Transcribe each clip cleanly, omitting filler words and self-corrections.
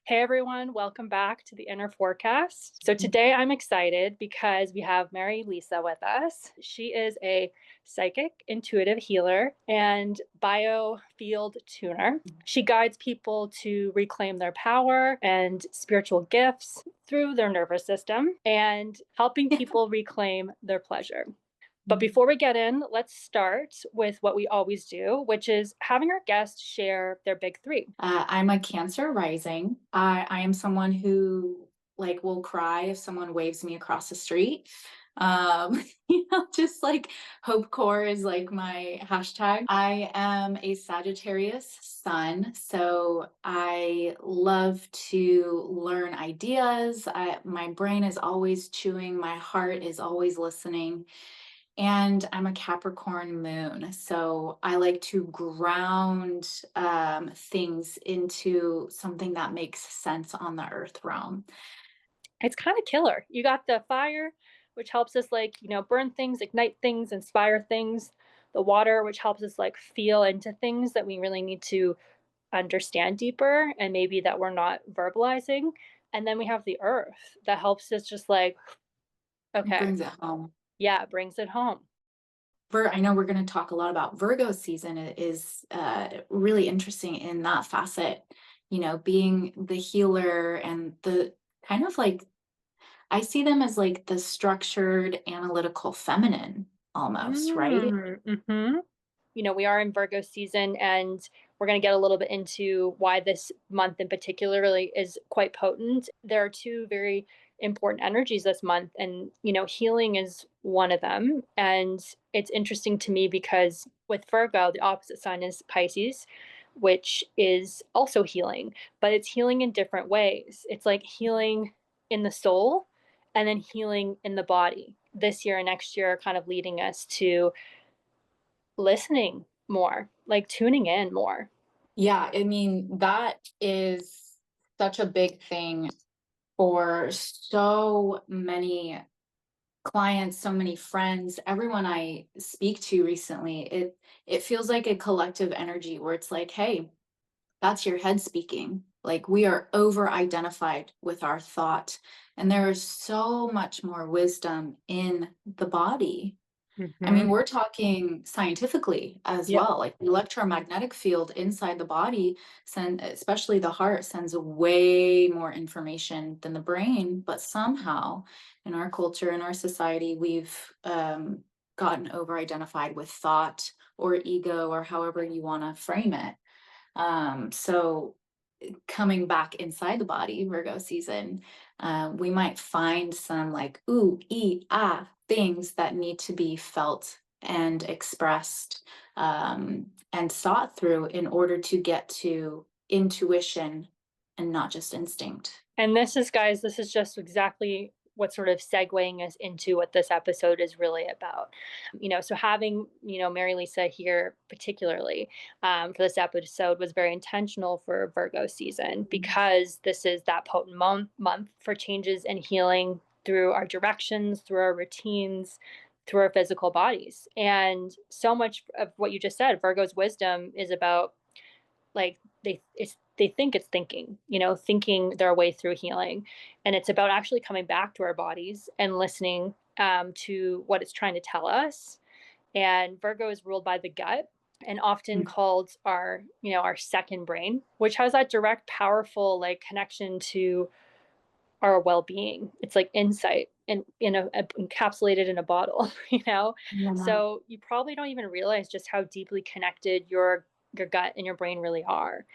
Hey everyone, welcome back to the Inner Forecast. So today I'm excited because we have Marylisa with us. She is a psychic, intuitive healer, and biofield tuner. She guides people to reclaim their power and spiritual gifts through their nervous system and helping people reclaim their pleasure. But before we get in, let's start with what we always do, which is having our guests share their big three. I'm a Cancer rising. I am someone who will cry if someone waves me across the street. Just like hope core is like my hashtag. I am a Sagittarius sun, so I love to learn ideas. My brain is always chewing, my heart is always listening. And I'm a Capricorn moon, so I like to ground things into something that makes sense on the earth realm. It's kind of killer. You got the fire, which helps us burn things, ignite things, inspire things. The water, which helps us feel into things that we really need to understand deeper and maybe that we're not verbalizing. And then we have the earth that helps us just It okay, brings it home. yeah, it brings it home. I know we're going to talk a lot about Virgo season. It is really interesting in that facet, being the healer and the kind of I see them as like the structured, analytical feminine almost, right? Mhm. We are in Virgo season, and we're going to get a little bit into why this month in particular really is quite potent. There are two very important energies this month, and healing is one of them. And it's interesting to me because with Virgo, the opposite sign is Pisces, which is also healing, but it's healing in different ways. It's like healing in the soul and then healing in the body. This year and next year are kind of leading us to listening more, like tuning in more. Yeah, I mean, that is such a big thing for so many clients, so many friends, everyone I speak to recently. It feels like a collective energy where it's like, hey, that's your head speaking. Like we are over identified with our thought. And there is so much more wisdom in the body. I mean, Mhm. we're talking scientifically as Yep. well. Like the electromagnetic field inside the body especially the heart, sends way more information than the brain. But somehow, in our culture, in our society, we've gotten over-identified with thought or ego, or however you want to frame it. So coming back inside the body, Virgo season, we might find some like ooh, things that need to be felt and expressed, and thought through in order to get to intuition and not just instinct. And this is just exactly what sort of segueing us into what this episode is really about. So having, Mary Lisa here particularly for this episode was very intentional for Virgo season because this is that potent month for changes and healing through our directions, through our routines, through our physical bodies. And so much of what you just said, Virgo's wisdom is about they think it's thinking, thinking their way through healing, and it's about actually coming back to our bodies and listening to what it's trying to tell us. And Virgo is ruled by the gut and often Mm. called our second brain, which has that direct, powerful connection to our well-being. It's like insight and encapsulated in a bottle, Yeah. so you probably don't even realize just how deeply connected your gut and your brain really are.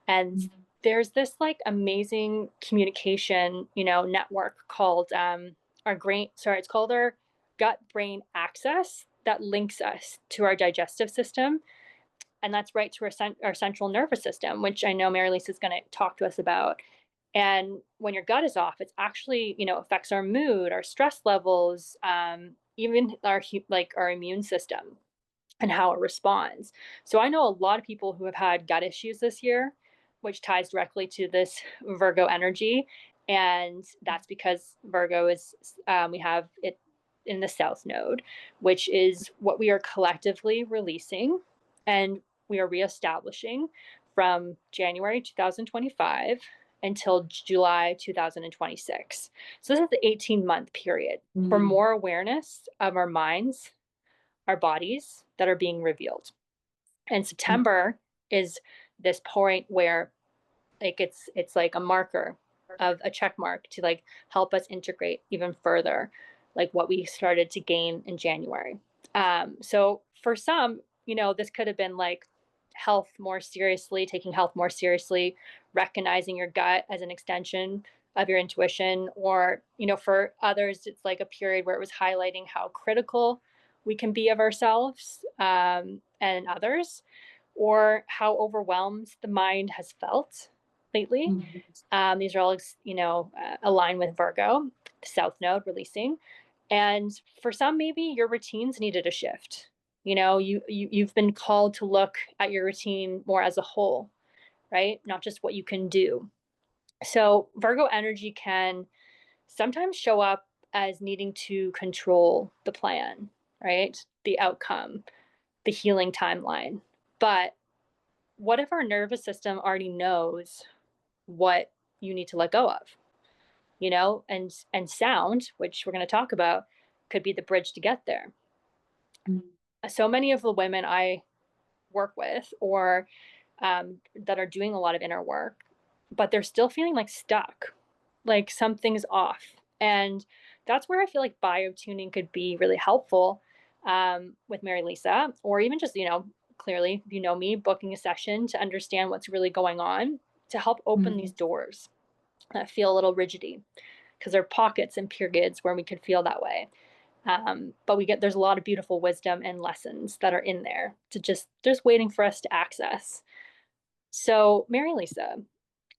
And there's this amazing communication, network called it's called our gut brain axis that links us to our digestive system. And that's right to our central nervous system, which I know Mary Lisa is going to talk to us about. And when your gut is off, it's actually, affects our mood, our stress levels, even our immune system and how it responds. So I know a lot of people who have had gut issues this year, which ties directly to this Virgo energy. And that's because Virgo is, we have it in the South Node, which is what we are collectively releasing and we are reestablishing from January 2025. until July 2026. So this is the 18-month period for Mm, more awareness of our minds, our bodies that are being revealed. And mm, September is this point where like it's like a marker of a check mark to like help us integrate even further like what we started to gain in January. So for some, this could have been like health more seriously, taking health more seriously, recognizing your gut as an extension of your intuition, or for others it's like a period where it was highlighting how critical we can be of ourselves, and others, or how overwhelmed the mind has felt lately. mm. These are all, aligned with Virgo, the South Node releasing. And for some, maybe your routines needed a shift. You've been called to look at your routine more as a whole, right? Not just what you can do. So Virgo energy can sometimes show up as needing to control the plan, right? The outcome, the healing timeline. But what if our nervous system already knows what you need to let go of, and sound, which we're going to talk about, could be the bridge to get there. Mm. So many of the women I work with, or that are doing a lot of inner work, but they're still feeling like stuck, like something's off. And that's where I feel like biotuning could be really helpful, with Marylisa, or even just, clearly, if you know me, booking a session to understand what's really going on, to help open these Mm. doors that feel a little rigidity, because there are pockets and periods where we could feel that way. But there's a lot of beautiful wisdom and lessons that are in there to just waiting for us to access. So, Marylisa,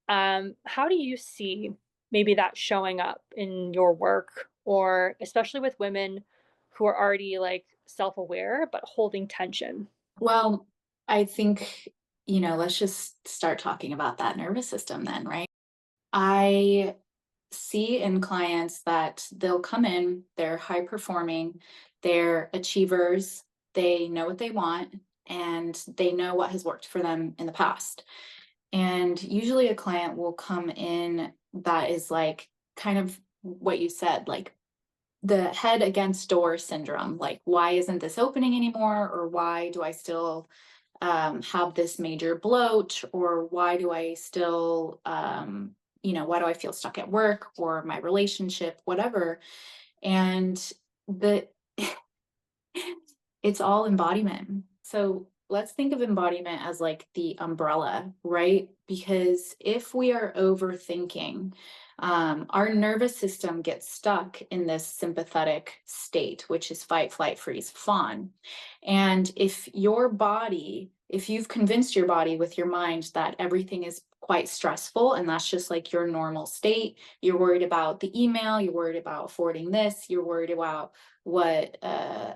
how do you see maybe that showing up in your work, or especially with women who are already like self-aware but holding tension? Well, I think, let's just start talking about that nervous system then, right? I see in clients that they'll come in, they're high performing, they're achievers, they know what they want, and they know what has worked for them in the past. And usually a client will come in that is like kind of what you said, like the head against door syndrome. Like, why isn't this opening anymore? Or why do I still have this major bloat? Or why do I still, why do I feel stuck at work or my relationship, whatever? And the it's all embodiment. So let's think of embodiment as like the umbrella, right? Because if we are overthinking, our nervous system gets stuck in this sympathetic state, which is fight, flight, freeze, fawn. And if you've convinced your body with your mind that everything is quite stressful and that's just like your normal state, you're worried about the email, you're worried about forwarding this, you're worried about what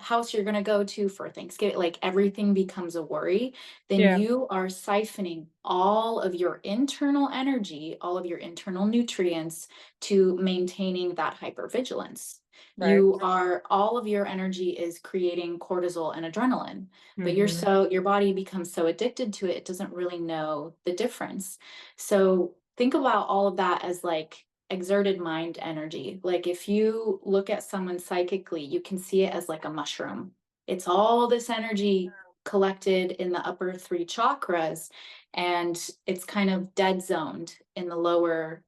house you're going to go to for Thanksgiving, like everything becomes a worry, then Yeah, you are siphoning all of your internal energy, all of your internal nutrients to maintaining that hypervigilance. right. All of your energy is creating cortisol and adrenaline, but Hmm. your body becomes so addicted to it, it doesn't really know the difference. So think about all of that as like exerted mind energy. Like if you look at someone psychically, you can see it as like a mushroom. It's all this energy collected in the upper three chakras, and it's kind of dead zoned in the lower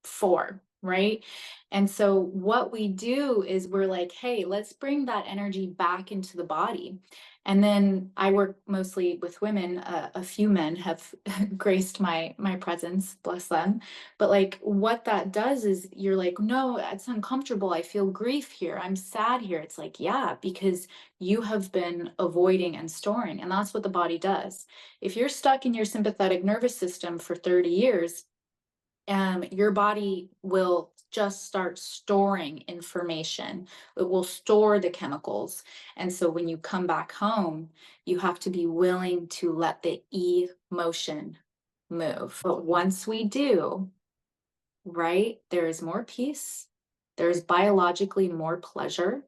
four, right? And so what we do is we're like, hey, let's bring that energy back into the body. And then I work mostly with women. A few men have graced my presence, bless them. But like what that does is you're like, no, it's uncomfortable. I feel grief here. I'm sad here. It's like, yeah, because you have been avoiding and storing. And that's what the body does. If you're stuck in your sympathetic nervous system for 30 years, your body will just start storing information. It will store the chemicals. And so when you come back home, you have to be willing to let the emotion move. But once we do, right, there is more peace. There's biologically more pleasure.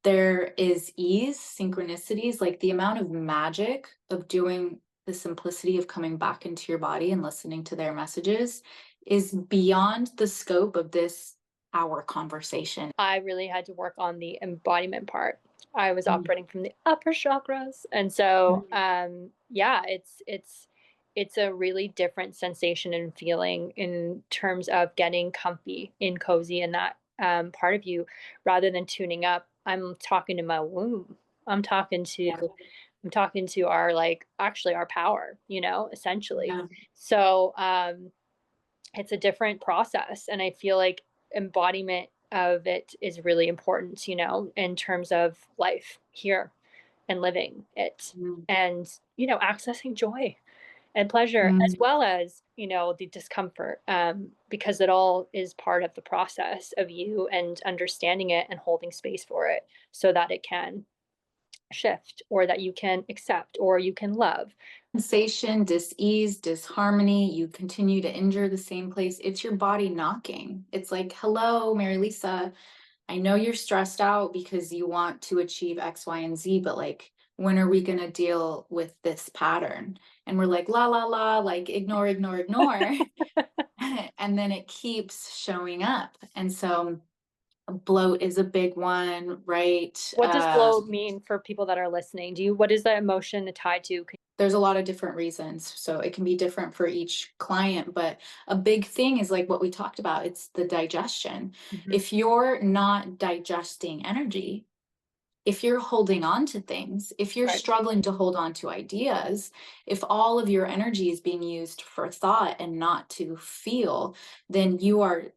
There is ease, synchronicities, like the amount of magic of doing the simplicity of coming back into your body and listening to their messages is beyond the scope of this our conversation. I really had to work on the embodiment part. I was Mm, operating from the upper chakras, and so mm, yeah, it's a really different sensation and feeling in terms of getting comfy and cozy in that part of you, rather than tuning up. I'm talking to my womb. I'm talking to yeah, I'm talking to our, like, actually our power, essentially. yeah. So it's a different process, and I feel like embodiment of it is really important, in terms of life here and living it, Mm, and accessing joy and pleasure, as mm. well as the discomfort, because it all is part of the process of you and understanding it and holding space for it so that it can shift, or that you can accept, or you can love. Sensation, dis-ease, disharmony, you continue to injure the same place. It's your body knocking. It's like, hello, Marylisa, I know you're stressed out because you want to achieve X, Y, and Z, but like, when are we going to deal with this pattern? And we're like, la, la, la, like, ignore, ignore, ignore. And then it keeps showing up. And so bloat is a big one, right? What does blow mean for people that are listening? What is the emotion tied to? There's a lot of different reasons. So it can be different for each client, but a big thing is like what we talked about, it's the digestion. Mhm. If you're not digesting energy, if you're holding on to things, if you're Right. struggling to hold on to ideas, if all of your energy is being used for thought and not to feel, then you are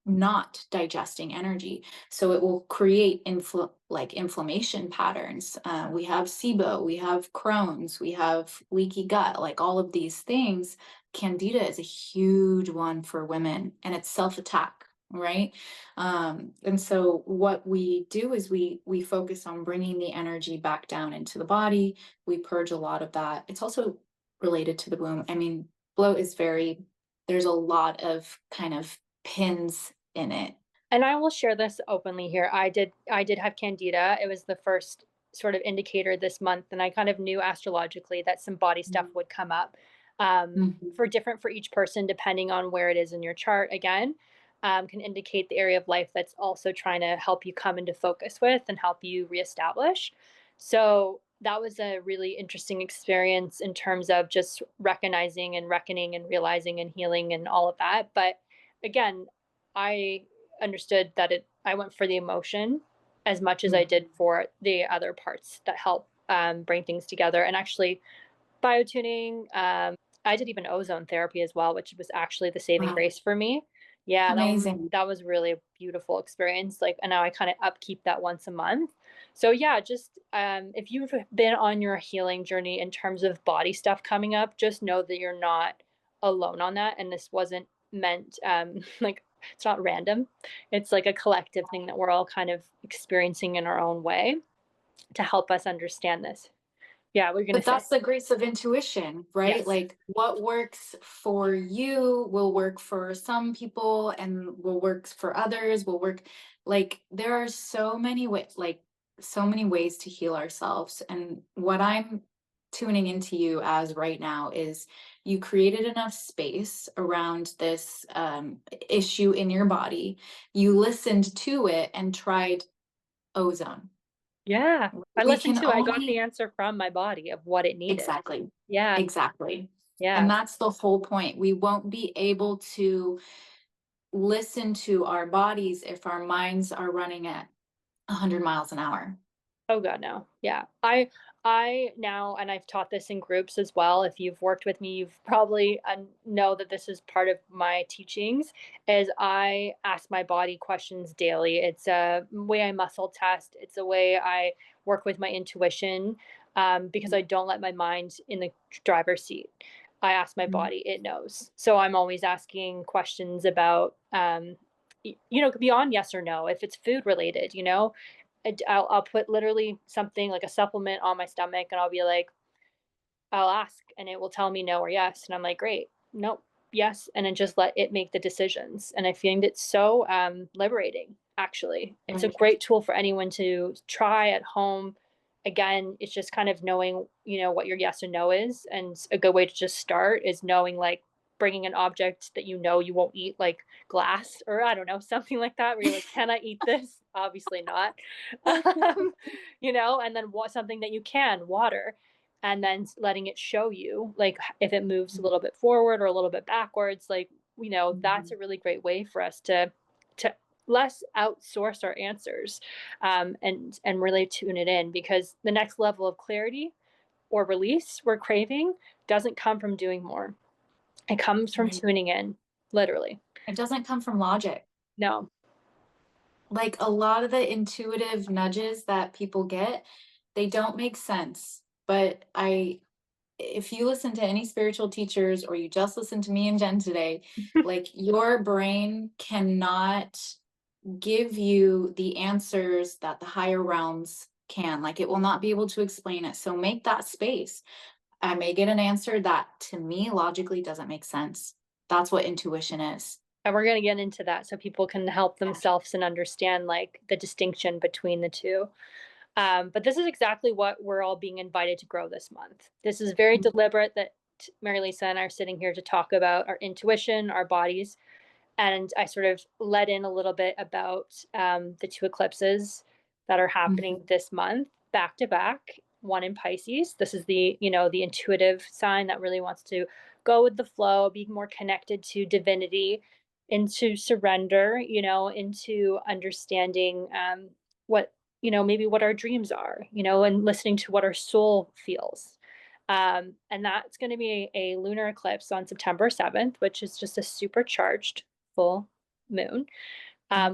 not digesting energy. So it will create inflammation patterns. We have SIBO, we have Crohn's, we have leaky gut, like all of these things. Candida is a huge one for women, and it's self-attack, right? And so what we do is we focus on bringing the energy back down into the body. We purge a lot of that. It's also related to the womb. I mean, bloat is very, there's a lot of kind of pins in it. And I will share this openly here. I did have candida. It was the first sort of indicator this month, and I kind of knew astrologically that some body stuff Mhm, would come up. mhm, For each person, depending on where it is in your chart. Again, can indicate the area of life that's also trying to help you come into focus with and help you reestablish. So that was a really interesting experience in terms of just recognizing and reckoning and realizing and healing and all of that. But again, I understood that I went for the emotion as much as I mhm. did for the other parts that help bring things together. And actually, biotuning, I did even ozone therapy as well, which was actually the saving Wow, grace for me. Yeah, amazing. that was really a beautiful experience. Like, and now I kind of upkeep that once a month. So yeah, just if you've been on your healing journey in terms of body stuff coming up, just know that you're not alone on that, and this wasn't meant like, it's not random. It's like a collective thing that we're all kind of experiencing in our own way to help us understand this. Yeah, what are you gonna But say? that's the grace of intuition, right? Yes. Like what works for you will work for some people and will work for others, will work like there are so many ways, like so many ways to heal ourselves. And what I'm tuning into you as right now is you created enough space around this issue in your body. You listened to it and tried ozone. Yeah. I We listened can to I got the only answer from my body of what it needed. exactly. Yeah. Exactly. And Yeah. that's the whole point. We won't be able to listen to our bodies if our minds are running at 100 miles an hour. Oh god, no. Yeah. I now, and I've taught this in groups as well. If you've worked with me, you've probably know that this is part of my teachings, is I ask my body questions daily. It's a way I muscle test. It's a way I work with my intuition, because I don't let my mind in the driver's seat. I ask my Mhm. body, it knows. So I'm always asking questions about, beyond yes or no. If it's food related, I'll put literally something like a supplement on my stomach, and I'll be like, I'll ask, and it will tell me no or yes, and I'm like, great, nope, yes, and then just let it make the decisions. And I find it so liberating. Actually, it's a Right. great tool for anyone to try at home, again, it's just kind of knowing, what your yes and no is. And a good way to just start is knowing, like, bringing an object that you won't eat, like glass or I don't know, something like that, where you're like, can I eat this? Obviously not. And then something that you can, water, and then letting it show you, like, if it moves a little bit forward or a little bit backwards, like, that's Mhm. a really great way for us to less outsource our answers, and really tune it in, because the next level of clarity or release we're craving doesn't come from doing more. It comes from Right. tuning in, literally. It doesn't come from logic. No. Like a lot of the intuitive nudges that people get, they don't make sense. But if you listen to any spiritual teachers or you just listen to me and Jen today, like your brain cannot give you the answers that the higher realms can. Like it will not be able to explain it. So make that space. I may get an answer that to me logically doesn't make sense. That's what intuition is. And we're going to get into that so people can help themselves and understand, like, the distinction between the two. But this is exactly what we're all being invited to grow this month. This is very deliberate that Marylisa and I are sitting here to talk about our intuition, our bodies, and I sort of let in a little bit about the two eclipses that are happening this month, back to back. One in Pisces. This is the intuitive sign that really wants to go with the flow, be more connected to divinity, into surrender, into understanding what maybe what our dreams are, and listening to what our soul feels. And that's going to be a lunar eclipse on September 7th, which is just a supercharged full moon,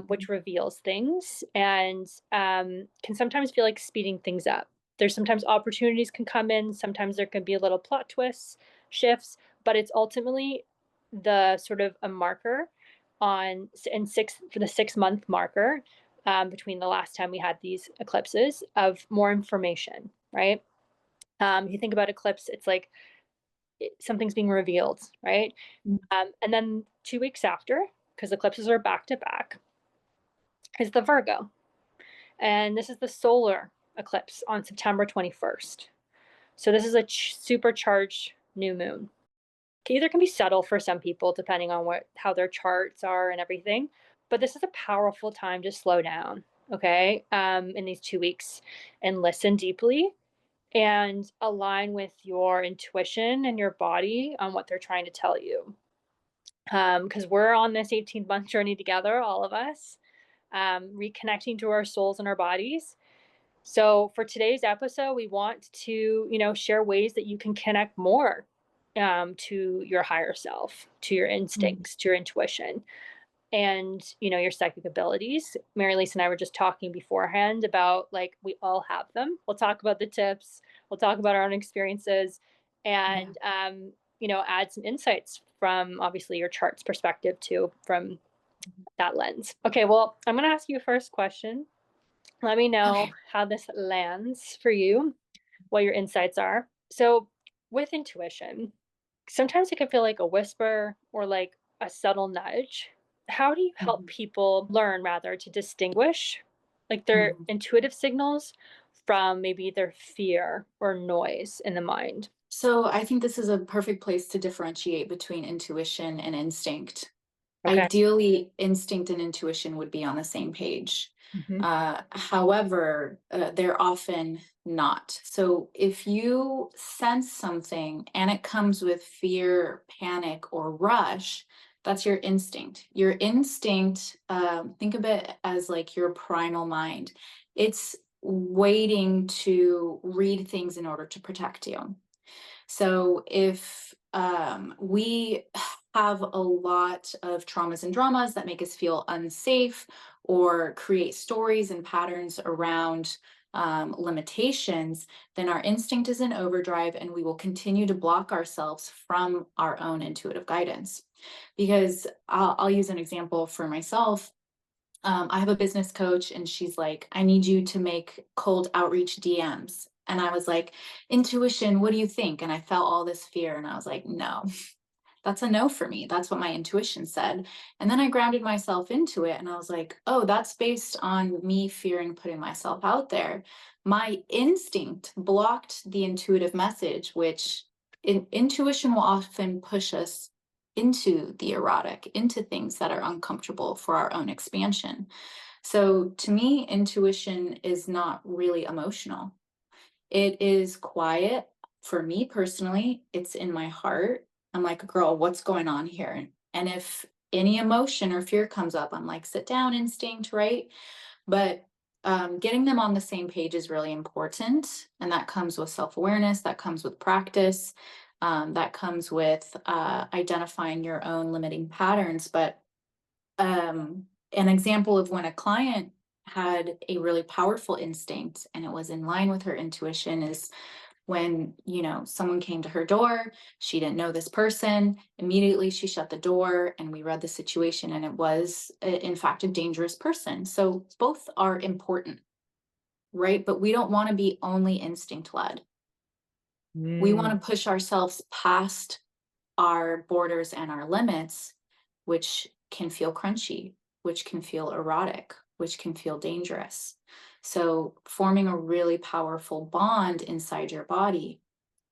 which reveals things and can sometimes feel like speeding things up. There's sometimes opportunities can come in, sometimes there can be a little plot twists, shifts, but it's ultimately the sort of a marker on in six for the 6 month marker, between the last time we had these eclipses, of more information, right? You think about eclipse, it's like something's being revealed, right? And then 2 weeks after, because eclipses are back to back, is the Virgo. And this is the solar eclipse on September 21st. So this is a supercharged new moon. Either can be subtle for some people, depending on how their charts are and everything. But this is a powerful time to slow down, okay, in these 2 weeks, and listen deeply and align with your intuition and your body on what they're trying to tell you. Because we're on this 18-month journey together, all of us, reconnecting to our souls and our bodies. So for today's episode, we want to, share ways that you can connect more, to your higher self, to your instincts, to your intuition, and your psychic abilities. Marylisa and I were just talking beforehand about, like, we all have them. We'll talk about the tips. We'll talk about our own experiences, Yeah. and add some insights from obviously your chart's perspective too, from that lens. Okay, well, I'm going to ask you a first question. Let me know Okay. how this lands for you, what your insights are. So, with intuition, sometimes it can feel like a whisper or like a subtle nudge. How do you help Mhm. people learn, rather, to distinguish, like, their Mhm. intuitive signals from maybe their fear or noise in the mind? So I think this is a perfect place to differentiate between intuition and instinct. Okay. Ideally, instinct and intuition would be on the same page. Hmm. However, they're often not. So if you sense something and it comes with fear, panic, or rush, that's your instinct. Your instinct, think of it as like your primal mind. It's waiting to read things in order to protect you. So if we have a lot of traumas and dramas that make us feel unsafe or create stories and patterns around limitations, then our instinct is in overdrive and we will continue to block ourselves from our own intuitive guidance. Because I'll use an example for myself. I have a business coach and she's like, I need you to make cold outreach DMs. And I was like, intuition, what do you think? And I felt all this fear and I was like, no, That's a no for me. That's what my intuition said. And then I grounded myself into it and I was like, oh, that's based on me fearing putting myself out there. My instinct blocked the intuitive message, which intuition will often push us into the erotic, into things that are uncomfortable for our own expansion. So to me, intuition is not really emotional. It is quiet. For me personally, it's in my heart. I'm like, girl, what's going on here? And if any emotion or fear comes up, I'm like, sit down, instinct, right? But getting them on the same page is really important. And that comes with self awareness, that comes with practice, that comes with identifying your own limiting patterns. But an example of when a client had a really powerful instinct and it was in line with her intuition is when, someone came to her door, she didn't know this person, immediately she shut the door and we read the situation and it was in fact a dangerous person. So both are important, right? But we don't want to be only instinct led. We want Mm. to push ourselves past our borders and our limits, which can feel crunchy, which can feel erotic, which can feel dangerous. So, forming a really powerful bond inside your body.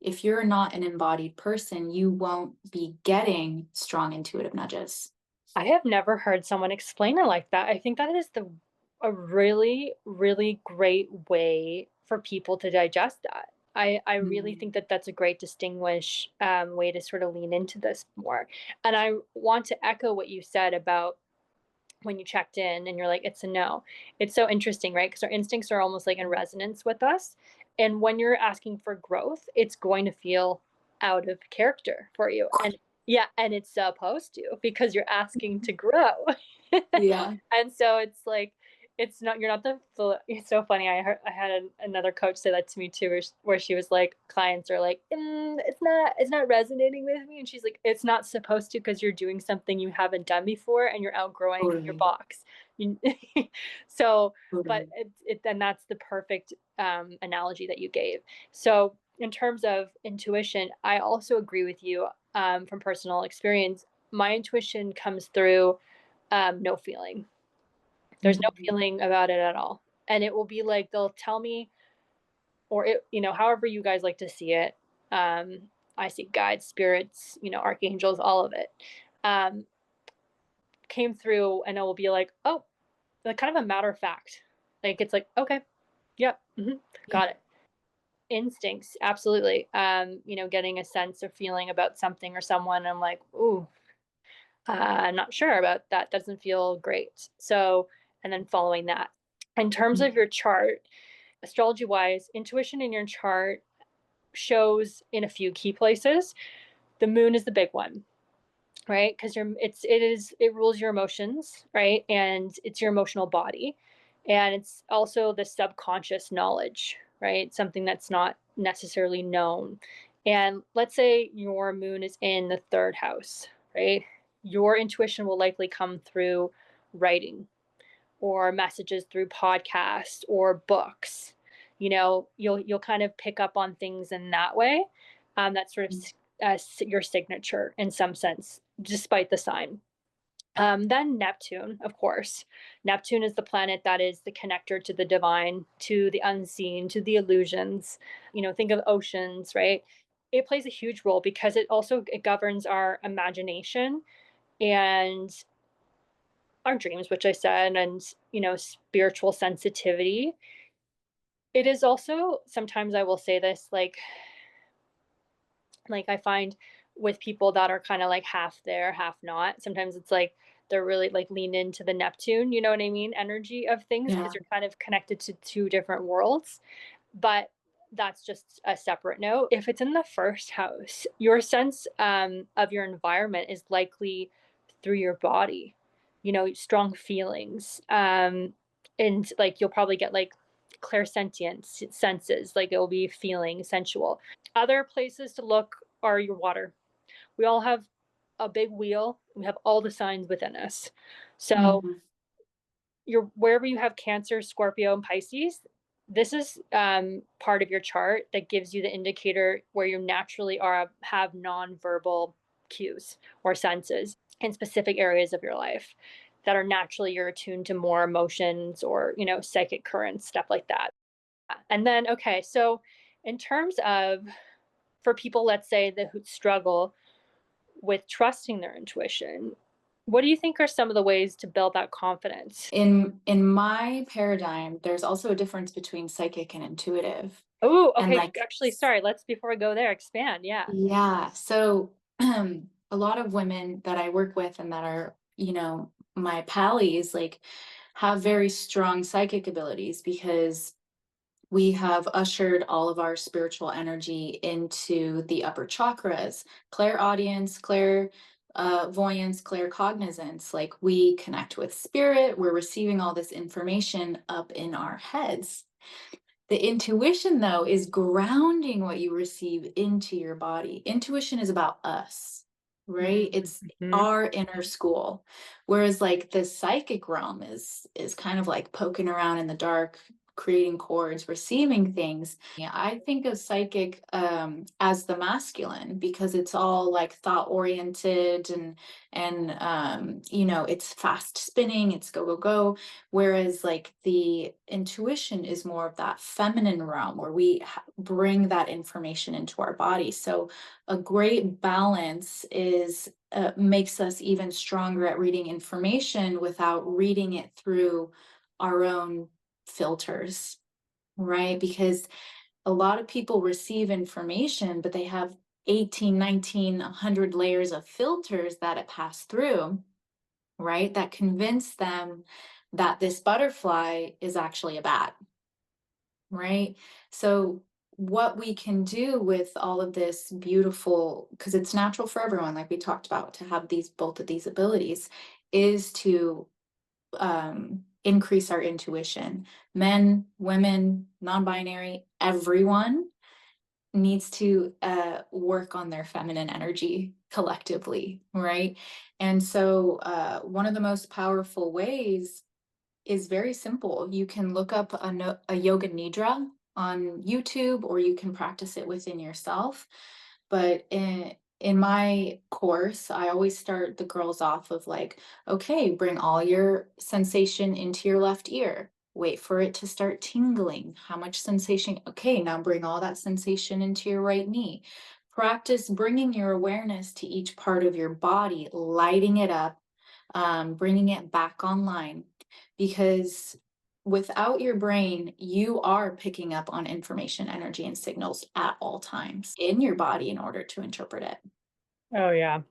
If you're not an embodied person, you won't be getting strong intuitive nudges. I have never heard someone explain it like that. I think that is a really, really great way for people to digest that. I really Mhm. think that that's a great distinguish way to sort of lean into this more. And I want to echo what you said about when you checked in and you're like, it's a no. It's so interesting, right? Because our instincts are almost like in resonance with us. And when you're asking for growth, it's going to feel out of character for you. And yeah, and it's supposed to because you're asking to grow. Yeah. And so it's like, it's not, you're not it's so funny. I had another coach say that to me too, where she was like, clients are like, it's not resonating with me. And she's like, it's not supposed to because you're doing something you haven't done before and you're outgrowing your Totally. box. You, so, but Totally. then that's the perfect analogy that you gave. So, in terms of intuition, I also agree with you from personal experience. My intuition comes through no feeling. There's no Mhm. feeling about it at all. And it will be like they'll tell me, or it, however you guys like to see it. I see guides, spirits, archangels, all of it. Um, came through, and it will be like, oh, like kind of a matter of fact. Like it's like, okay, yep, Yeah. got it. Instincts, absolutely. Getting a sense or feeling about something or someone. I'm like, ooh, I'm not sure about that. Doesn't feel great. So, and then following that. In terms of your chart, astrology wise, intuition in your chart shows in a few key places. The moon is the big one, right? Because it rules your emotions, right? And it's your emotional body. And it's also the subconscious knowledge, right? Something that's not necessarily known. And let's say your moon is in the third house, right? Your intuition will likely come through writing or messages through podcasts or books. You'll kind of pick up on things in that way. That's sort of your signature in some sense, despite the sign. Then Neptune, of course. Neptune is the planet that is the connector to the divine, to the unseen, to the illusions. Think of oceans, right? It plays a huge role because it governs our imagination and our dreams, which I said, and spiritual sensitivity. It is also sometimes I will say this, like I find with people that are kind of like half there, half not. Sometimes it's like they're really like lean into the Neptune, you know what I mean, energy of things because Yeah. you're kind of connected to two different worlds. But that's just a separate note. If it's in the first house, your sense of your environment is likely through your body, strong feelings. And like you'll probably get like clairsentient senses, like it will be feeling sensual. Other places to look are your water. We all have a big wheel, we have all the signs within us. So Mhm. your wherever you have Cancer, Scorpio, and Pisces, this is part of your chart that gives you the indicator where you naturally have nonverbal cues or senses in specific areas of your life that are naturally you're attuned to more emotions or, psychic currents, stuff like that. And then, okay, so in terms of for people, let's say, that who struggle with trusting their intuition, what do you think are some of the ways to build that confidence? In my paradigm, there's also a difference between psychic and intuitive. Oh, And okay. like, Actually, sorry. Let's before we go there, expand. Yeah. yeah, so a lot of women that I work with and that are, my pallies, like, have very strong psychic abilities because we have ushered all of our spiritual energy into the upper chakras, clairaudience, voyance, claircognizance. Like, we connect with spirit, we're receiving all this information up in our heads. The intuition, though, is grounding what you receive into your body. Intuition is about us, right? It's Mhm. our inner school. Whereas like the psychic realm is kind of like poking around in the dark, creating chords, receiving things. Yeah, I think of psychic as the masculine because it's all like thought oriented and it's fast spinning, it's go go go. Whereas, like, the intuition is more of that feminine realm where we bring that information into our body. So, a great balance is makes us even stronger at reading information without reading it through our own filters, right? Because a lot of people receive information, but they have 18, 19, 100 layers of filters that it passed through, right? That convince them that this butterfly is actually a bat, right? So, what we can do with all of this beautiful, because it's natural for everyone, like we talked about, to have these both of these abilities, is to increase our intuition. Men, women, non binary, everyone needs to work on their feminine energy collectively, right? And so, one of the most powerful ways is very simple. You can look up a yoga nidra on YouTube, or you can practice it within yourself. But in my course, I always start the girls off of like, okay, bring all your sensation into your left ear. Wait for it to start tingling. How much sensation? Okay, now bring all that sensation into your right knee. Practice bringing your awareness to each part of your body, lighting it up, bringing it back online. Because without your brain, you are picking up on information, energy, and signals at all times in your body in order to interpret it. Oh, yeah.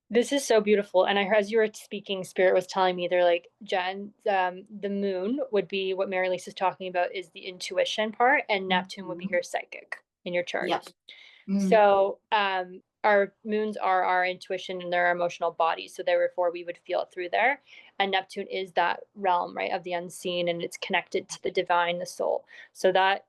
This is so beautiful. And as you were speaking, Spirit was telling me, they're like, Jen, the moon would be what Marylisa is talking about is the intuition part, and Neptune would be Mhm. your psychic in your chart. Yep. Mm. So, our moons are our intuition and they're our emotional bodies. So therefore we would feel it through there. And Neptune is that realm, right, of the unseen, and it's connected to the divine, the soul. So that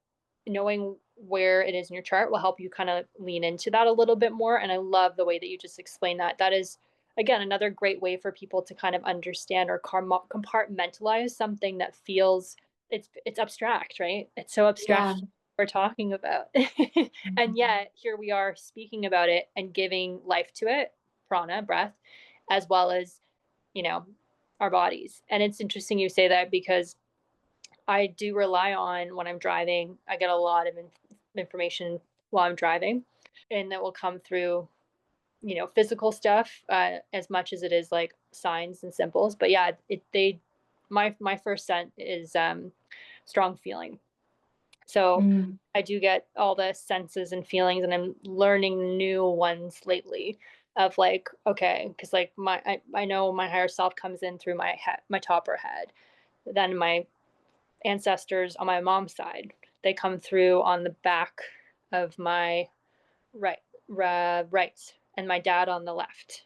knowing where it is in your chart will help you kind of lean into that a little bit more. And I love the way that you just explained that. That is again another great way for people to kind of understand or compartmentalize something that feels it's abstract, right? It's so Yeah. abstract we're talking about. And Mhm. yet here we are speaking about it and giving life to it, prana, breath, as well as, you know, our bodies. And it's interesting you say that because I do rely on when I'm driving, I get a lot of information while I'm driving, and that will come through, physical stuff as much as it is like signs and symbols. But yeah, my first scent is strong feeling. So Mm. I do get all the senses and feelings, and I'm learning new ones lately of like, okay, because like I know my higher self comes in through my head, my topper head. Then my ancestors on my mom's side, they come through on the back of my right, right, and my dad on the left,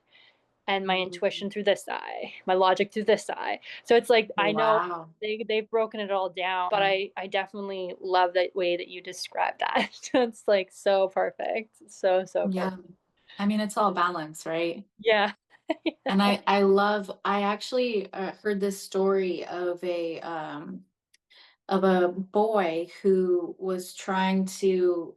and my Mm. intuition through this eye, my logic through this eye. So it's like I know Wow. they've broken it all down, but I definitely love that way that you describe that. It's like so perfect, so perfect. Yeah. I mean, it's all balance, right? Yeah. And I actually heard this story of a boy who was trying to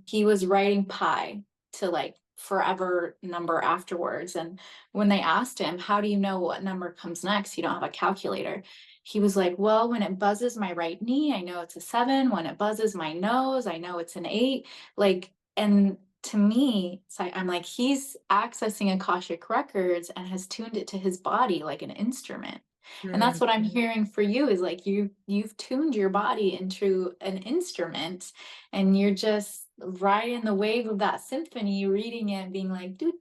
he was writing pi to like forever number afterwards. And when they asked him, how do you know what number comes next? You don't have a calculator. He was like, well, when it buzzes my right knee, I know it's a 7. When it buzzes my nose, I know it's an 8. Like, and to me, it's like, I'm like, he's accessing Akashic records and has tuned it to his body like an instrument. And that's Mm. what I'm hearing for you, is like you've tuned your body into an instrument, and you're just riding the wave of that symphony, reading it and being like, do,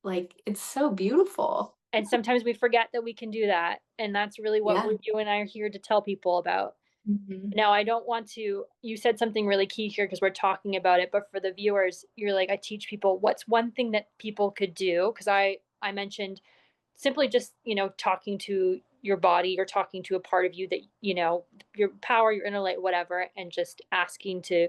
like, it's so beautiful. And sometimes we forget that we can do that, and that's really what Yeah. we you and I are here to tell people about. Mhm. Now, I don't want to you said something really key here because 'cause we're talking about it, but for the viewers, you're like, I teach people what's one thing that people could do, because I mentioned simply just, talking to your body or talking to a part of you that, your power, your inner light, whatever, and just asking to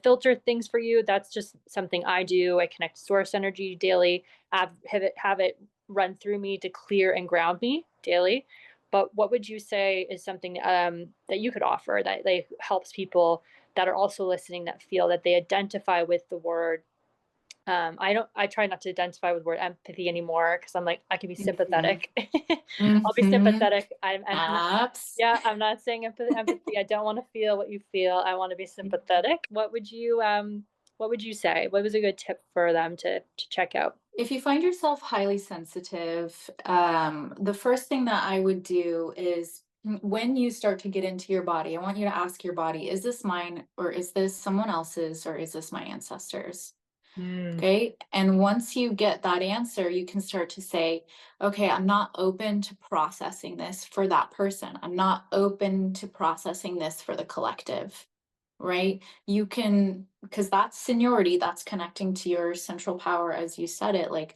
filter things for you. That's just something I do. I connect source energy daily, have it run through me to clear and ground me daily. But what would you say is something that you could offer that like helps people that are also listening that feel that they identify with the word I try not to identify with the word empathy anymore because I'm like, I can be Mhm. sympathetic. I'll be Mhm. sympathetic. I'm not, Apps. yeah, I'm not saying empathy. I don't want to feel what you feel. I want to be sympathetic. What would you say? What was a good tip for them to check out? If you find yourself highly sensitive, the first thing that I would do is, when you start to get into your body, I want you to ask your body, is this mine, or is this someone else's, or is this my ancestors? Mm. Okay. And once you get that answer, you can start to say, okay, I'm not open to processing this for that person. I'm not open to processing this for the collective, right? You can, because that's seniority, that's connecting to your central power, as you said it. Like,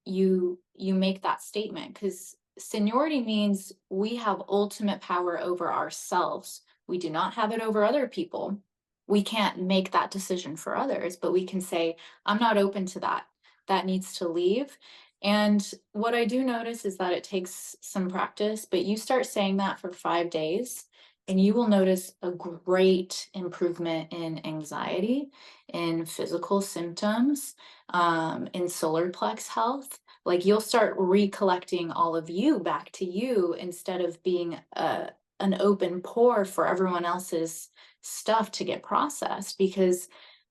you make that statement, because seniority means we have ultimate power over ourselves. We do not have it over other people. We can't make that decision for others, but we can say, I'm not open to that. That needs to leave. And what I do notice is that it takes some practice, but you start saying that for 5 days, and you will notice a great improvement in anxiety, in physical symptoms, in solar plex health. Like, you'll start recollecting all of you back to you, instead of being an open pore for everyone else's stuff to get processed. Because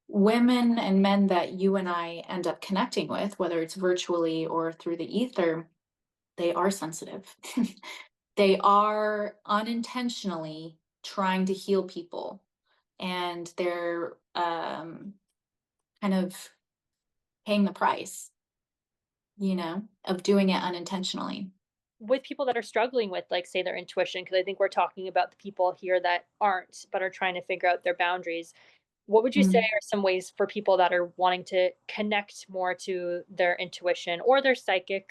women and men that you and I end up connecting with, whether it's virtually or through the ether, they are sensitive. They are unintentionally trying to heal people, and they're kind of paying the price, of doing it unintentionally. With people that are struggling with, like, say, their intuition, because I think we're talking about the people here that aren't, but are trying to figure out their boundaries. What would you say Mm. are some ways for people that are wanting to connect more to their intuition or their psychic,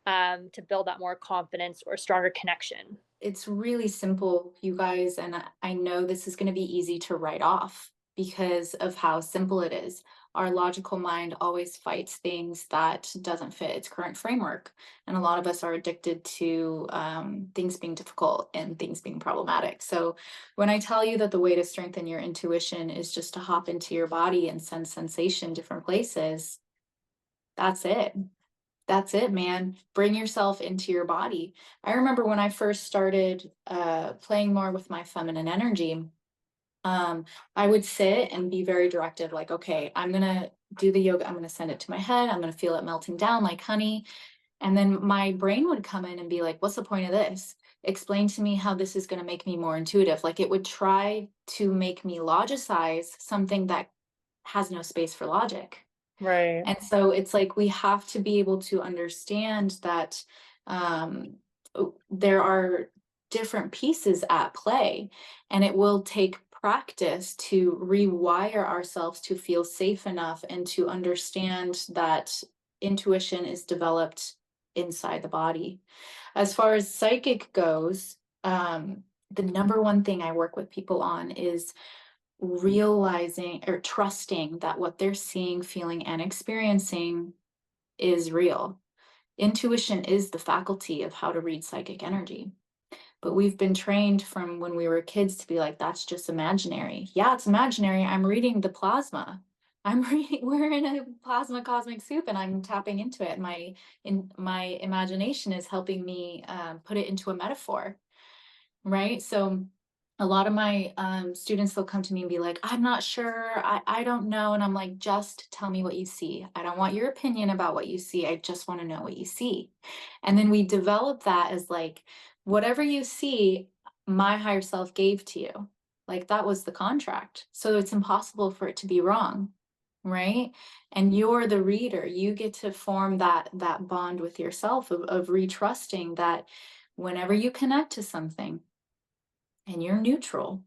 to build that more confidence or stronger connection? It's really simple, you guys, and I know this is going to be easy to write off because of how simple it is. Our logical mind always fights things that doesn't fit its current framework, and a lot of us are addicted to things being difficult and things being problematic. So when I tell you that the way to strengthen your intuition is just to hop into your body and sense sensation different places, that's it. That's it, man. Bring yourself into your body. I remember when I first started playing more with my feminine energy, I would sit and be very directive, like, okay, I'm going to do the yoga. I'm going to send it to my head. I'm going to feel it melting down like honey. And then my brain would come in and be like, what's the point of this? Explain to me how this is going to make me more intuitive. Like, it would try to make me logicize something that has no space for logic. Right. And so it's like, we have to be able to understand that um, there are different pieces at play, and it will take practice to rewire ourselves to feel safe enough and to understand that intuition is developed inside the body. As far as psychic goes, the number one thing I work with people on is realizing or trusting that what they're seeing, feeling, and experiencing is real. Intuition is the faculty of how to read psychic energy. But we've been trained from when we were kids to be like, that's just imaginary. Yeah, it's imaginary. I'm reading the plasma. we're in a plasma cosmic soup and I'm tapping into it. My imagination is helping me put it into a metaphor, right? So a lot of my students, they'll come to me and be like, I'm not sure, I don't know. And I'm like, just tell me what you see. I don't want your opinion about what you see. I just want to know what you see. And then we develop that as like, whatever you see, my higher self gave to you. Like that was the contract. So it's impossible for it to be wrong, right? And you're the reader. You get to form that bond with yourself of retrusting that whenever you connect to something and you're neutral.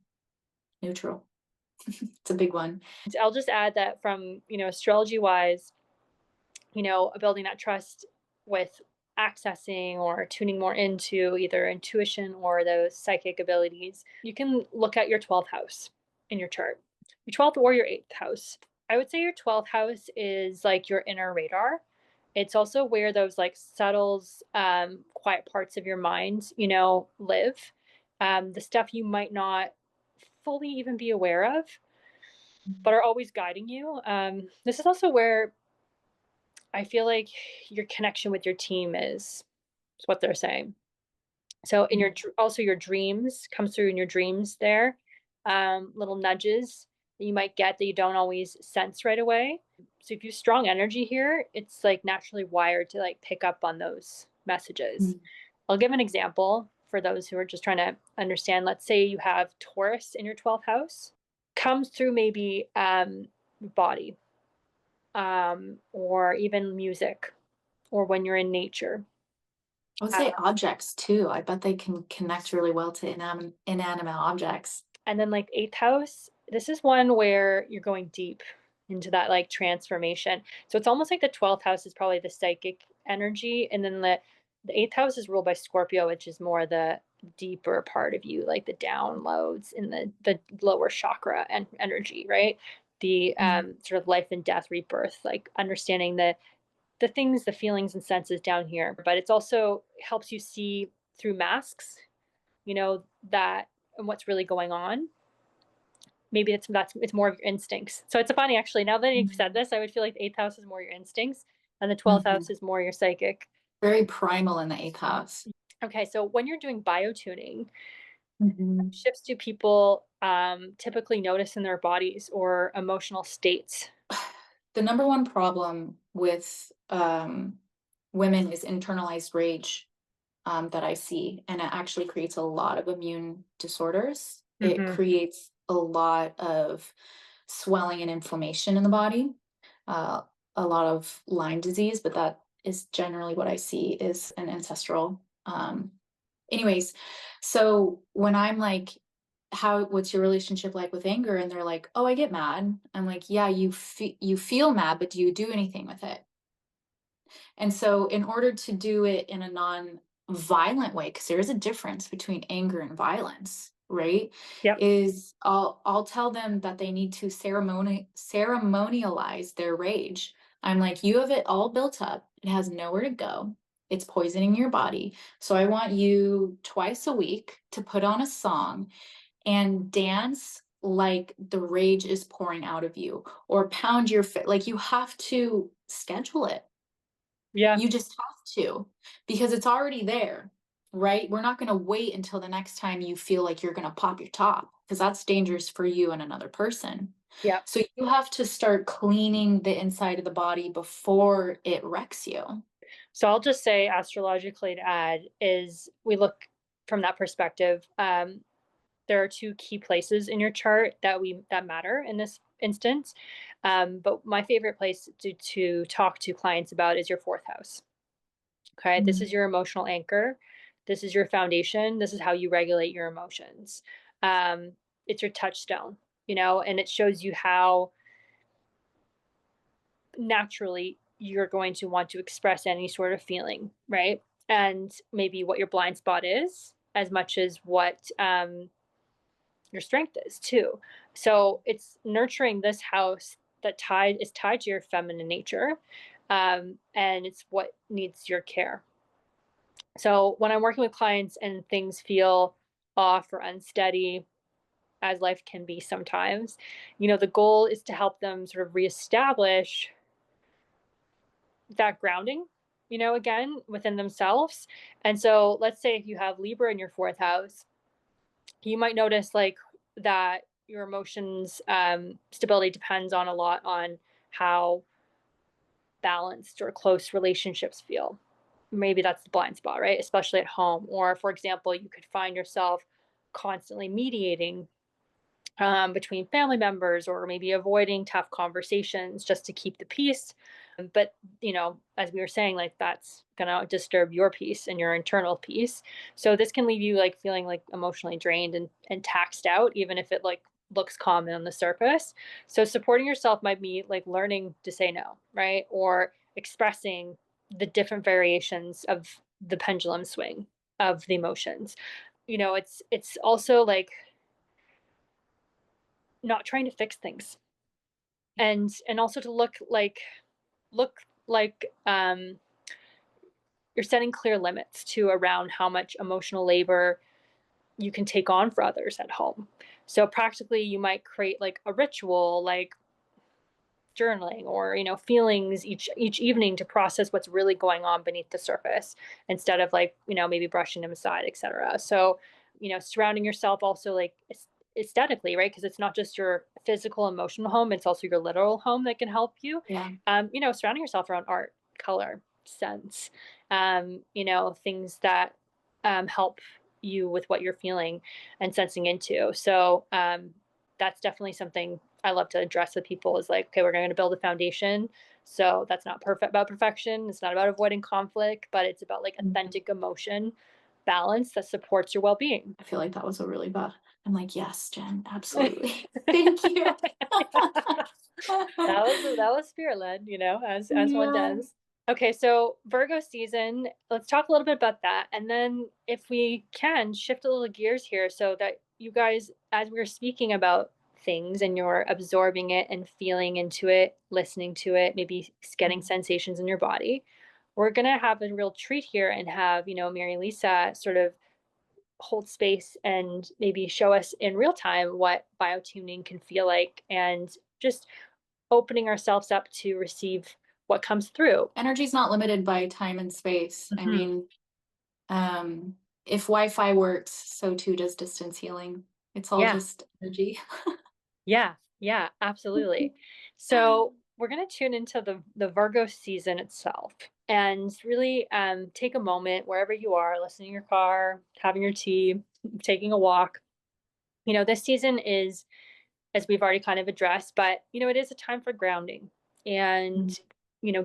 It's a big one. I'll just add that from, astrology wise, building that trust with accessing or tuning more into either intuition or those psychic abilities, you can look at your 12th house in your chart, your 12th or your 8th house. I would say your 12th house is like your inner radar. It's also where those like subtle, quiet parts of your mind, live. The stuff you might not fully even be aware of, but are always guiding you. This is also where I feel like your connection with your team is what they're saying. So in also your dreams comes through in your dreams there, little nudges that you might get that you don't always sense right away. So if you have strong energy here, it's like naturally wired to like pick up on those messages. Mhm. I'll give an example for those who are just trying to understand. Let's say you have Taurus in your 12th house, comes through maybe body, or even music, or when you're in nature. I would Uh, say objects too. I bet they can connect really well to inanimate objects. and then like eighth house, this is one where you're going deep into that like transformation. So it's almost like the 12th house is probably the psychic energy, and then the eighth house is ruled by Scorpio, which is more the deeper part of you, like the downloads in the lower chakra and energy, right? The Mhm. sort of life and death rebirth, like understanding the things, the feelings and senses down here. But it's also helps you see through masks, that and what's really going on. Maybe it's more of your instincts. So it's funny actually. Now that you've said this, I would feel like the eighth house is more your instincts, and the 12th Mhm. house is more your psychic. Very primal in the eighth house. Okay, so when you're doing biotuning, Mhm. shifts do people typically notice in their bodies or emotional states? The number one problem with women is internalized rage that I see, and it actually creates a lot of immune disorders. It Mm-hmm. creates a lot of swelling and inflammation in the body, uh, a lot of Lyme disease, but that is generally what I see is an ancestral. Anyways, so when I'm like, what's your relationship like with anger? And they're like, oh, I get mad. I'm like, yeah, you feel mad, but do you do anything with it? And so, in order to do it in a non-violent way, because there is a difference between anger and violence, right? Yep. Is I'll tell them that they need to ceremonialize their rage. I'm like, you have it all built up. It has nowhere to go. It's poisoning your body. So I want you twice a week to put on a song and dance like the rage is pouring out of you, or pound your foot. Like you have to schedule it, Yeah. you just have to, because it's already there, right? We're not going to wait until the next time you feel like you're going to pop your top, because that's dangerous for you and another person. Yep. So you have to start cleaning the inside of the body before it wrecks you. So I'll just say astrologically to add is we look from that perspective. There are two key places in your chart that matter in this instance. But my favorite place to talk to clients about is your fourth house. Okay, this Mm. is your emotional anchor. This is your foundation. This is how you regulate your emotions. Um, it's your touchstone, and it shows you how naturally you're going to want to express any sort of feeling, right? And maybe what your blind spot is, as much as what your strength is too. So it's nurturing this house that is tied to your feminine nature, and it's what needs your care. So when I'm working with clients and things feel off or unsteady, as life can be sometimes, the goal is to help them sort of reestablish that grounding, again within themselves. And so let's say if you have Libra in your fourth house, you might notice like that your emotions stability depends on a lot on how balanced or close relationships feel. Maybe that's the blind spot, right? Especially at home. Or, for example, you could find yourself constantly mediating between family members or maybe avoiding tough conversations just to keep the peace. But, as we were saying, like that's going to disturb your peace and your internal peace. So this can leave you like feeling like emotionally drained and taxed out, even if it like looks calm on the surface. So supporting yourself might be like learning to say no, right? Or expressing the different variations of the pendulum swing of the emotions. It's also like not trying to fix things, and also to look like you're setting clear limits to around how much emotional labor you can take on for others at home. So practically you might create like a ritual like journaling or feelings each evening to process what's really going on beneath the surface instead of like maybe brushing them aside, etc. So surrounding yourself also like aesthetically, right? Because it's not just your physical emotional home, it's also your literal home that can help you. Yeah. Surrounding yourself around art, color, scents, things that help you with what you're feeling and sensing into. So that's definitely something I love to address with people is like, okay, we're going to build a foundation. So that's not perfect about perfection. It's not about avoiding conflict, but it's about like Mhm. authentic emotion balance that supports your well-being. I feel like that was a really bad. I'm like, yes, Jen, absolutely. that Thank you. was spirit led, as one Yeah. does. Okay, so Virgo season, let's talk a little bit about that. And then if we can shift a little gears here so that you guys, as we are speaking about things and you're absorbing it and feeling into it, listening to it, maybe getting Mhm. sensations in your body, we're gonna have a real treat here and have, Marylisa sort of hold space and maybe show us in real time what biotuning can feel like and just opening ourselves up to receive what comes through. Energy's not limited by time and space. I Mhm. mean, um, if Wi-Fi works, so too does distance healing. It's all Yeah. just energy. Yeah. Yeah, absolutely. So we're going to tune into the Virgo season itself and really take a moment wherever you are, listening in your car, having your tea, taking a walk. This season is, as we've already kind of addressed, but it is a time for grounding and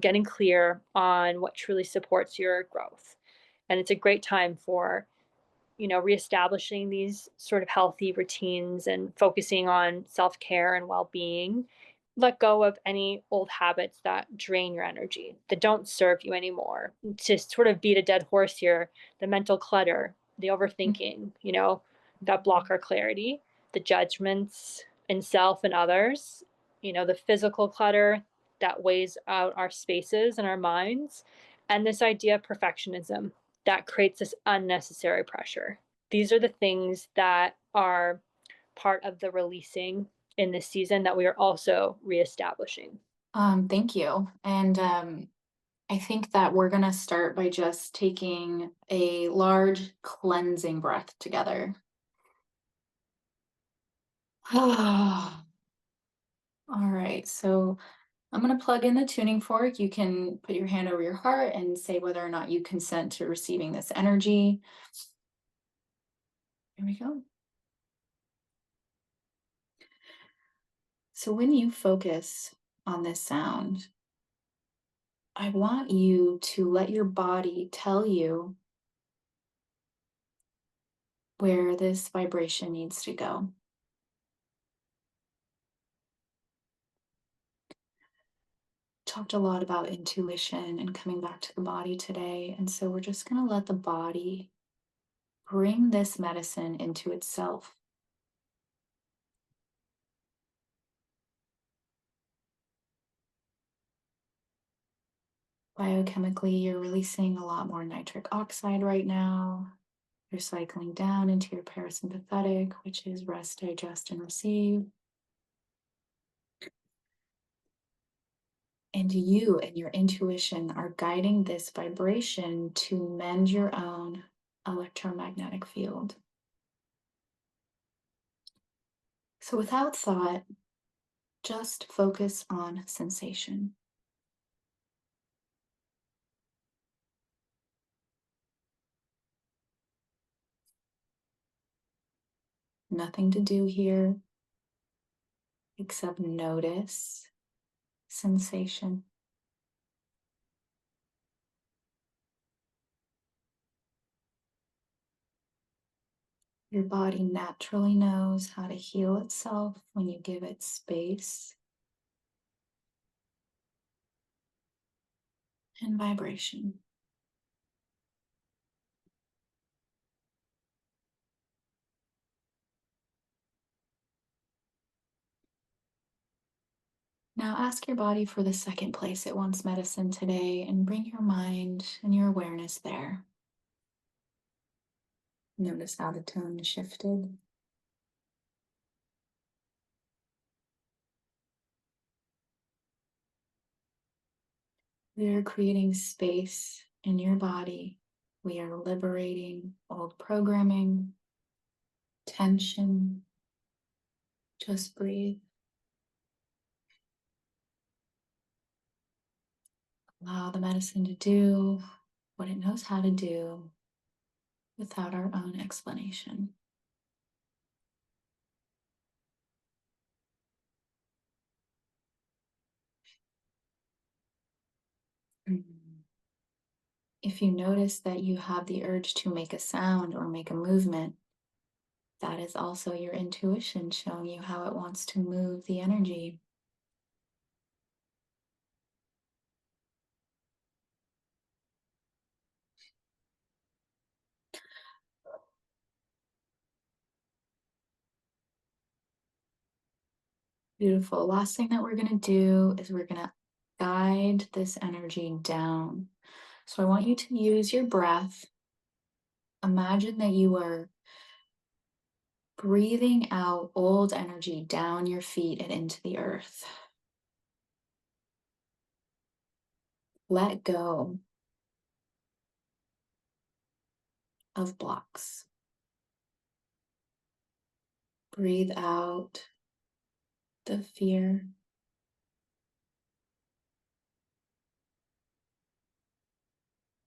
getting clear on what truly supports your growth. And it's a great time for reestablishing these sort of healthy routines and focusing on self-care and well-being. Let go of any old habits that drain your energy, that don't serve you anymore. To sort of beat a dead horse here, the mental clutter, the overthinking, that block our clarity, the judgments in self and others, the physical clutter that weighs out our spaces and our minds, and this idea of perfectionism that creates this unnecessary pressure. These are the things that are part of the releasing in this season that we are also reestablishing. Thank you. And I think that we're gonna start by just taking a large cleansing breath together. All right, so I'm gonna plug in the tuning fork. You can put your hand over your heart and say whether or not you consent to receiving this energy. Here we go. So when you focus on this sound, I want you to let your body tell you where this vibration needs to go. Talked a lot about intuition and coming back to the body today. And so we're just going to let the body bring this medicine into itself. Biochemically, you're releasing a lot more nitric oxide right now. You're cycling down into your parasympathetic, which is rest, digest, and receive. And you and your intuition are guiding this vibration to mend your own electromagnetic field. So, without thought, just focus on sensation. Nothing to do here except notice sensation. Your body naturally knows how to heal itself when you give it space and vibration. Now ask your body for the second place it wants medicine today and bring your mind and your awareness there. Notice how the tone shifted. We are creating space in your body. We are liberating old programming, tension. Just breathe. Allow the medicine to do what it knows how to do without our own explanation. Mm. If you notice that you have the urge to make a sound or make a movement, that is also your intuition showing you how it wants to move the energy. Beautiful. Last thing that we're going to do is we're going to guide this energy down. So I want you to use your breath. Imagine that you are breathing out old energy down your feet and into the earth. Let go of blocks. Breathe out the fear.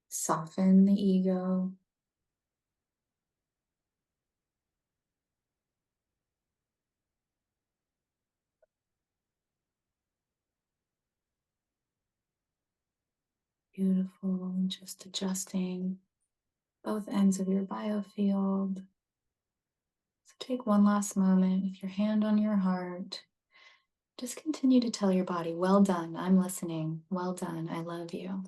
Soften the ego. Beautiful. Just adjusting both ends of your biofield. So take one last moment with your hand on your heart. Just continue to tell your body, well done, I'm listening. Well done, I love you.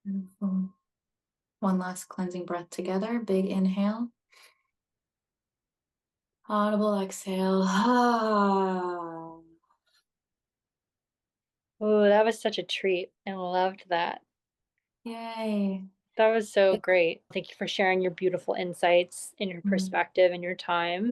Beautiful. One last cleansing breath together. Big inhale. Audible exhale. Ah. Oh, that was such a treat. I loved that. Yay. That was so great. Thank you for sharing your beautiful insights and your Mm. perspective and your time.